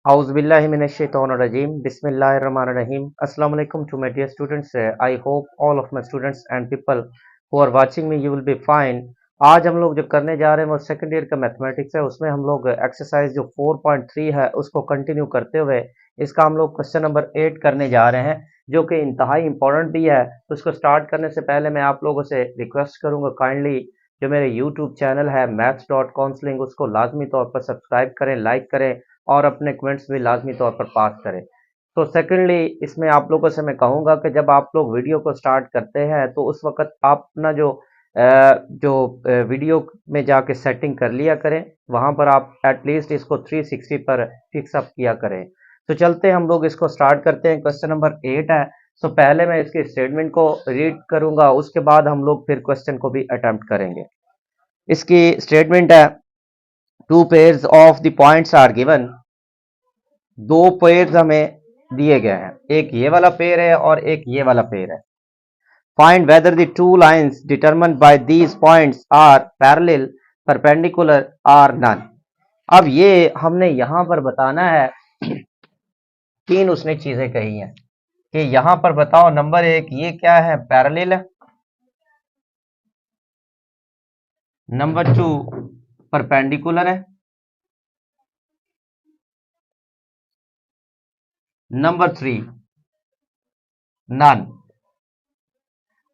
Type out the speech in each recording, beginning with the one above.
Auzubillahiminash-shaytanir-rajim. Bismillahir-rahmanir-rahim. Assalamu alaikum to my dear students. I hope all of my students and people who are watching me, you will be fine. आज हम लोग जो करने जा रहे हैं वो सेकेंड ईयर का मैथमेटिक्स है। उसमें हम लोग एक्सरसाइज जो 4.3 है उसको कंटिन्यू करते हुए इसका हम लोग क्वेश्चन नंबर 8 करने जा रहे हैं, जो कि इंतहाई इंपॉर्टेंट भी है। तो उसको स्टार्ट करने से पहले मैं आप लोगों से रिक्वेस्ट करूंगा, काइंडली जो मेरे यूट्यूब चैनल है maths.counseling उसको लाजमी तौर पर सब्सक्राइब करें, लाइक करें और अपने कमेंट्स भी लाजमी तौर पर पास करें। तो सेकेंडली इसमें आप लोगों से मैं कहूँगा कि जब आप लोग वीडियो को स्टार्ट करते हैं तो उस वक्त आप अपना जो वीडियो में जाके सेटिंग कर लिया करें, वहाँ पर आप एटलीस्ट इसको 360 पर फिक्स अप किया करें। तो चलते हैं हम लोग इसको स्टार्ट करते हैं। क्वेश्चन नंबर 8 है। सो पहले मैं इसके स्टेटमेंट को रीड करूंगा, उसके बाद हम लोग फिर क्वेश्चन को भी अटेम्प्ट करेंगे। इसकी स्टेटमेंट है, two pairs of the points are given. दो पेयर्स हमें दिए गए हैं, एक ये वाला पेयर है और एक ये वाला पेयर है। Find whether the two lines determined by these points are parallel, perpendicular or none. अब ये हमने यहां पर बताना है, तीन उसने चीजें कही हैं कि यहां पर बताओ, नंबर एक ये क्या है, पैरेलल है। नंबर 2 परपेंडिकुलर है। Number 3 none.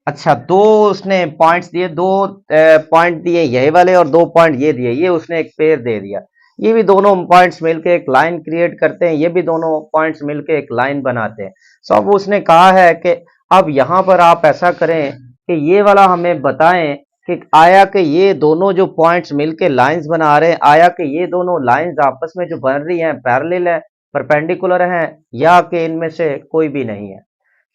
अच्छा, दो उसने पॉइंट्स दिए, दो पॉइंट दिए ये वाले और दो पॉइंट ये दिए, ये उसने एक पेयर दे दिया। ये भी दोनों पॉइंट्स मिलके एक लाइन क्रिएट करते हैं, ये भी दोनों पॉइंट्स मिलके एक लाइन बनाते हैं। सो अब उसने कहा है कि अब यहां पर आप ऐसा करें कि ये वाला हमें बताएं कि आया कि ये दोनों जो पॉइंट्स मिलके लाइंस बना रहे हैं, आया कि ये दोनों लाइंस आपस में जो बन रही हैं पैरेलल है, परपेंडिकुलर हैं, या कि इनमें से कोई भी नहीं है।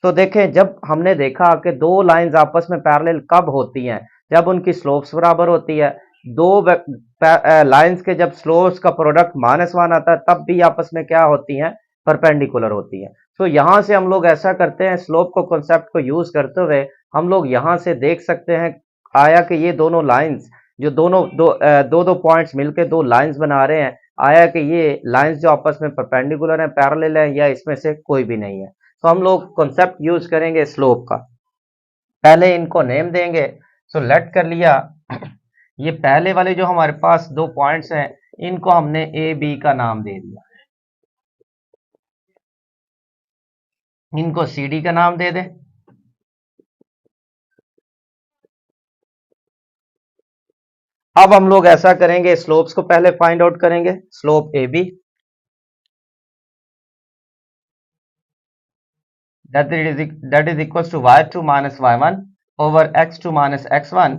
तो देखें, जब हमने देखा कि दो लाइंस आपस में पैरेलल कब होती हैं, जब उनकी स्लोप्स बराबर होती है। दो लाइंस के जब स्लोप्स का प्रोडक्ट -1 आता है तब भी आपस में क्या होती हैं, परपेंडिकुलर होती हैं। तो यहां से हम लोग ऐसा करते हैं, स्लोप को कॉन्सेप्ट को यूज करते हुए हम लोग यहां से देख सकते हैं, आया कि ये दोनों लाइंस जो दोनों दो पॉइंट्स मिलकर दो लाइंस बना रहे हैं, आया कि ये लाइंस जो आपस में परपेंडिकुलर हैं, पैरेलल है, या इसमें से कोई भी नहीं है। तो हम लोग कॉन्सेप्ट यूज करेंगे स्लोप का। पहले इनको नेम देंगे। सो लेट कर लिया, ये पहले वाले जो हमारे पास दो पॉइंट्स हैं इनको हमने ए बी का नाम दे दिया, इनको सी डी का नाम दे दें। अब हम लोग ऐसा करेंगे, स्लोप्स को पहले फाइंड आउट करेंगे। Slope A B that is equals to y2 minus y1 over x2 minus x1।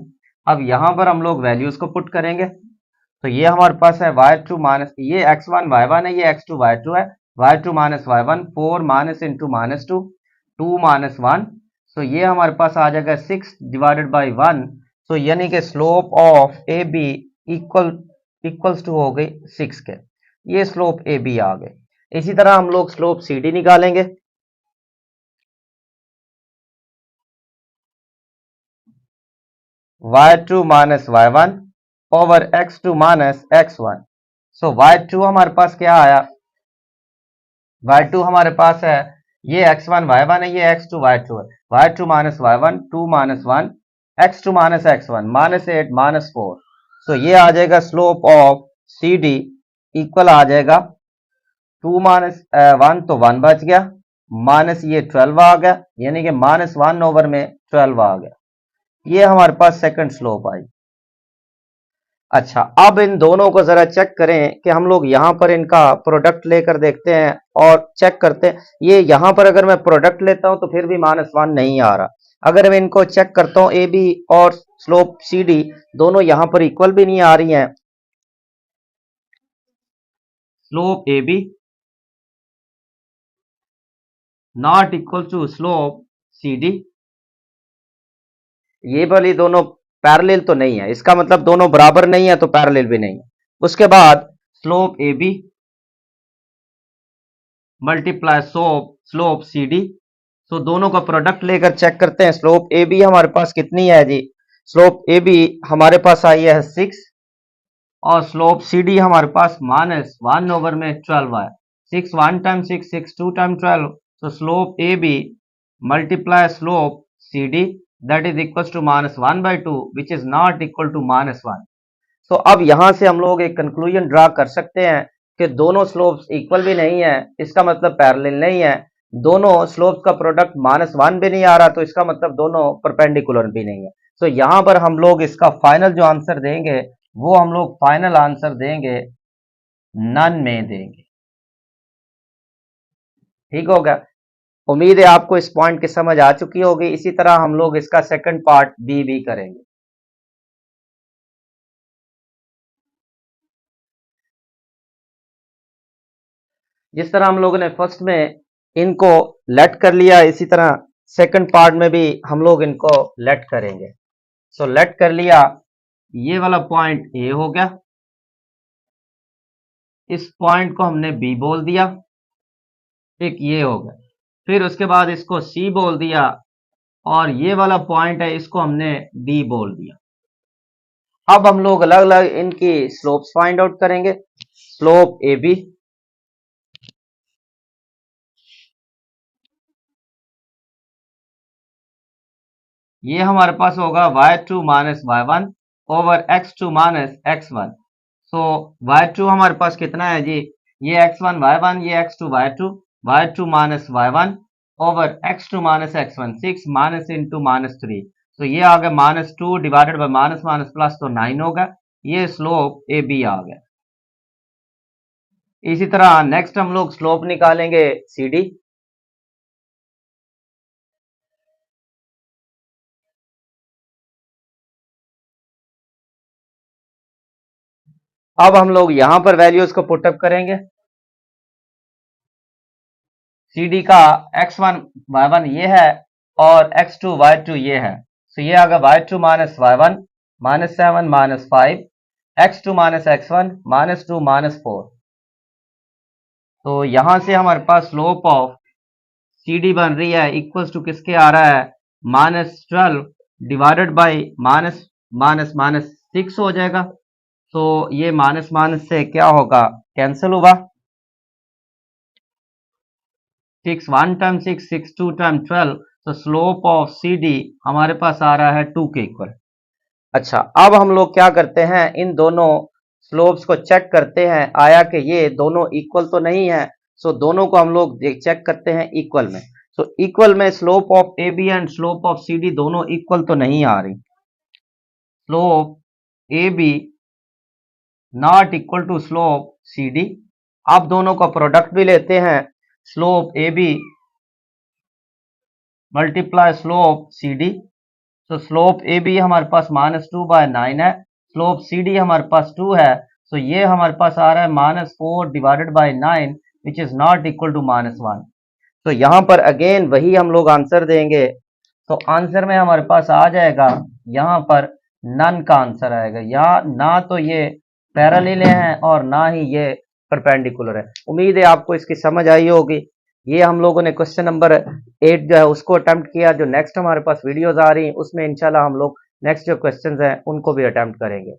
अब यहां पर हम लोग वैल्यूज को पुट करेंगे। तो ये हमारे पास है y2 माइनस, ये x1 y1 है, ये x2 y2 है। y2 minus y1 4 minus into -2 2 minus 1। सो ये हमारे पास आ जाएगा 6 डिवाइडेड बाई 1। सो यानी कि slope of A B equals to हो गई 6 के। ये स्लोप ए बी आ गए। इसी तरह हम लोग स्लोप सी डी निकालेंगे। y2 minus y1 over x2 minus x1। सो y2 हमारे पास क्या आया, y2 हमारे पास है, ये x1 y1 है, ये x2 y2 है। y2 minus y1 2 minus 1 x2 minus x1 -8 -4। सो ये आ जाएगा slope of C D equal आ जाएगा 2 माइनस 1 तो 1 बच गया, माइनस ये 12 आ गया, यानी कि -1 ओवर में 12 आ गया। ये हमारे पास सेकंड स्लोप आई। अच्छा, अब इन दोनों को जरा चेक करें कि हम लोग यहां पर इनका प्रोडक्ट लेकर देखते हैं और चेक करते हैं। ये यहां पर अगर मैं प्रोडक्ट लेता हूं तो फिर भी -1 नहीं आ रहा। अगर मैं इनको चेक करता हूं, ए बी और स्लोप सी डी दोनों यहां पर इक्वल भी नहीं आ रही हैं। Slope A B not equal to slope C D, ये वाली दोनों पैरेलल तो नहीं है, इसका मतलब दोनों बराबर नहीं है तो पैरेलल भी नहीं है। उसके बाद slope A B multiply slope C D. So दोनों का प्रोडक्ट लेकर चेक करते हैं। स्लोप ए बी हमारे पास कितनी है जी, स्लोप ए बी हमारे पास आई है 6 और स्लोप सी डी हमारे पास -1 ओवर में 12 है। 6 1 times 6 6 2 times 12, so slope AB multiply slope CD, that is equals to minus 1 by 2, which is not equal to minus 1. So अब यहां से हम लोग एक कंक्लूजन ड्रा कर सकते हैं कि दोनों स्लोप्स इक्वल भी नहीं है, इसका मतलब पैरेलल नहीं है, दोनों स्लोप्स का प्रोडक्ट -1 भी नहीं आ रहा, तो इसका मतलब दोनों परपेंडिकुलर भी नहीं है। तो यहां पर हम लोग इसका फाइनल जो आंसर देंगे वो हम लोग फाइनल आंसर देंगे नन में देंगे। ठीक हो गया। उम्मीद है आपको इस पॉइंट की समझ आ चुकी होगी। इसी तरह हम लोग इसका सेकंड पार्ट बी भी करेंगे। जिस तरह हम लोगों ने फर्स्ट में इनको लेट कर लिया, इसी तरह सेकंड पार्ट में भी हम लोग इनको लेट करेंगे। सो लेट कर लिया, ये वाला पॉइंट ए हो गया, इस पॉइंट को हमने बी बोल दिया, एक ये हो गया, फिर उसके बाद इसको सी बोल दिया, और ये वाला पॉइंट है इसको हमने डी बोल दिया। अब हम लोग अलग अलग इनकी स्लोप्स फाइंड आउट करेंगे। स्लोप ए बी, ये हमारे पास होगा y2 minus y1 over x2 minus x1। सो y2 हमारे पास कितना है जी, ये x1 y1, ये x2 y2, y2 minus y1 over x2 minus x1, 6 minus into minus 3, तो ये आ गया -2 divided by minus minus plus, तो 9 होगा। ये स्लोप ए बी आ गया। इसी तरह नेक्स्ट हम लोग स्लोप निकालेंगे सी डी। अब हम लोग यहां पर वैल्यूज को पुटअप करेंगे। सी डी का x1 y1 ये है और x2 y2 ये है, तो ये आ गया y2 minus y1 minus 7 minus 5, x2 minus x1 minus 2 minus 4। तो यहां से हमारे पास स्लोप ऑफ सी डी बन रही है इक्वल्स टू किसके आ रहा है, -12 divided by minus minus minus 6 हो जाएगा। तो ये माइनस माइनस से क्या होगा, कैंसिल होगा। 6 1 टाइम 6 6 2 टाइम 12, तो स्लोप ऑफ सी डी हमारे पास आ रहा है 2 के इक्वल। अच्छा, अब हम लोग क्या करते हैं, इन दोनों स्लोप्स को चेक करते हैं, आया कि ये दोनों इक्वल तो नहीं है। सो दोनों को हम लोग चेक करते हैं इक्वल में। सो इक्वल में slope of A B and slope of C D दोनों इक्वल तो नहीं आ रही। Slope A B not equal to slope C D. आप दोनों का प्रोडक्ट भी लेते हैं, slope A B multiply slope C D. तो स्लोप ए बी हमारे पास -2/9 है, स्लोप सी डी हमारे पास 2 है, तो ये हमारे पास आ रहा है -4 divided by 9 which is not equal to -1। तो यहां पर अगेन वही हम लोग आंसर देंगे। तो आंसर में हमारे पास आ जाएगा, यहां पर नन का आंसर आएगा, या ना तो ये पैरेलल हैं और ना ही ये परपेंडिकुलर है। उम्मीद है आपको इसकी समझ आई होगी। ये हम लोगों ने क्वेश्चन नंबर 8 जो है उसको अटेम्प्ट किया। जो नेक्स्ट हमारे पास वीडियोस आ रही हैं उसमें इंशाल्लाह हम लोग नेक्स्ट जो क्वेश्चंस हैं उनको भी अटेम्प्ट करेंगे।